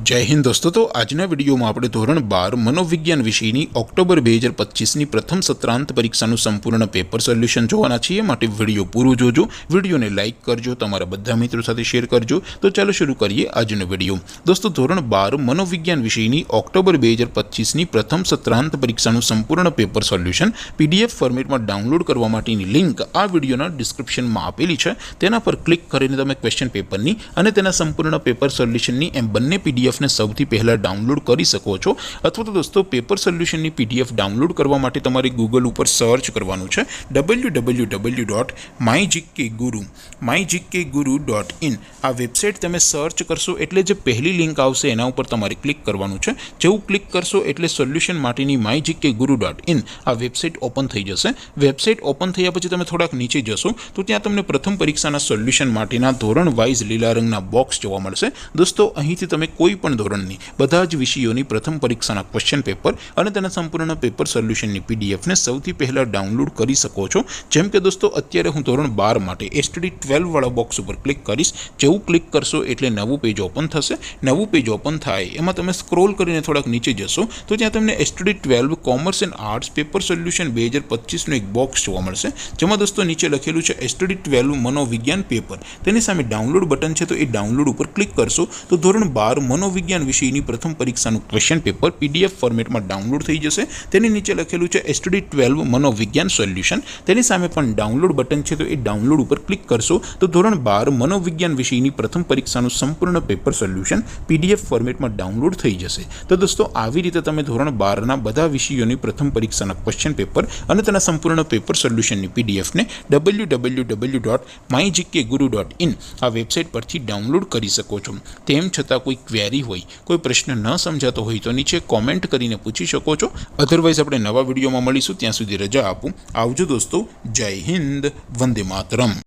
जय हिंद दोस्तों। तो आजना विडियो में આપણે ધોરણ 12 મનોવિજ્ઞાન વિષયની ઓક્ટોબર 2025 ની પ્રથમ સત્રાંત પરીક્ષાનું સંપૂર્ણ પેપર સોલ્યુશન જોવાના છીએ। માટે વિડિયો પૂરો જોજો, વિડિયોને લાઈક કરજો, તમારા બધા મિત્રો સાથે શેર કરજો। તો ચાલો શરૂ કરીએ આજનો વિડિયો। દોસ્તો ધોરણ 12 મનોવિજ્ઞાન વિષયની ઓક્ટોબર 2025 ની પ્રથમ સત્રાંત પરીક્ષાનું સંપૂર્ણ પેપર સોલ્યુશન પીડીએફ ફોર્મેટમાં ડાઉનલોડ કરવા માટેની લિંક આ વિડિયોના ડિસ્ક્રિપ્શનમાં આપેલી છે। તેના પર ક્લિક કરીને તમે ક્વેશ્ચન પેપરની અને તેના સંપૂર્ણ પેપર સોલ્યુશનની એમ બંને પીડીએફ ने સૌથી પહેલા ડાઉનલોડ કરી શકો છો। અથવા તો દોસ્તો પેપર સોલ્યુશનની પીડીએફ ડાઉનલોડ કરવા માટે તમારે ગૂગલ ઉપર સર્ચ કરવાનું છે www.mygkguru.in। આ વેબસાઇટ તમે સર્ચ કરશો એટલે જે પહેલી લિંક આવશે એના ઉપર તમારે ક્લિક કરવાનું છે। જેવું ક્લિક કરશો એટલે સોલ્યુશન માટેની mygkguru.in આ વેબસાઇટ ઓપન થઈ જશે। વેબસાઇટ ઓપન થયા પછી તમે થોડાક નીચે જશો તો ત્યાં તમને પ્રથમ પરીક્ષાના સોલ્યુશન માટેના ધોરણ વાઇઝ લીલા રંગના બોક્સ જોવા મળશે। દોસ્તો અહીંથી તમે કોઈ પણ ધોરણની બધા જ વિષયોની પ્રથમ પરીક્ષાના ક્વેશ્ચન પેપર અને તેના સંપૂર્ણ પેપર સોલ્યુશનની પીડીએફને સૌથી પહેલા ડાઉનલોડ કરી શકો છો। જેમ કે દોસ્તો અત્યારે હું ધોરણ 12 માટે એસટીડી 12 વાળા બોક્સ ઉપર ક્લિક કરીશ। જેવું ક્લિક કરશો એટલે નવું પેજ ઓપન થશે। નવું પેજ ઓપન થાય એમાં તમે સ્ક્રોલ કરીને થોડાક નીચે જશો તો ત્યાં તમને STD 12 commerce and arts paper solution 2025 નું એક બોક્સ જોવા મળશે। જેમાં દોસ્તો નીચે લખેલું છે એસટીડી 12 મનોવિજ્ઞાન પેપર। તેની સામે ડાઉનલોડ બટન છે તો એ ડાઉનલોડ ઉપર ક્લિક કરશો તો ધોરણ 12 મનોવિજ્ઞાન વિષયની પ્રથમ પરીક્ષાનું ક્વેશ્ચન પેપર પીડીએફ ફોર્મેટમાં ડાઉનલોડ થઈ જશે। તેની નીચે લખેલું છે એસટીડી 12 મનોવિજ્ઞાન સોલ્યુશન। તેની સામે પણ ડાઉનલોડ બટન છે તો એ ડાઉનલોડ ઉપર ક્લિક કરશો તો ધોરણ 12 મનોવિજ્ઞાન વિષયની પ્રથમ પરીક્ષાનું સંપૂર્ણ પેપર સોલ્યુશન પીડીએફ ફોર્મેટમાં ડાઉનલોડ થઈ જશે। તો દોસ્તો આવી રીતે તમે ધોરણ 12ના બધા વિષયોની પ્રથમ પરીક્ષાના ક્વેશ્ચન પેપર અને તેના સંપૂર્ણ પેપર સોલ્યુશનની પીડીએફને www.mygkguru.in આ વેબસાઇટ પરથી ડાઉનલોડ કરી શકો છો। તેમ છતાં કોઈ ક્વેરી હોય, કોઈ પ્રશ્ન ન સમજાતો હોય તો નીચે કોમેન્ટ કરીને પૂછી શકો છો। અધરવાઇઝ આપણે નવા વિડીયોમાં મળીશું, ત્યાં સુધી રજા આપું। આવજો દોસ્તો, જય હિન્દ, વંદે માતરમ।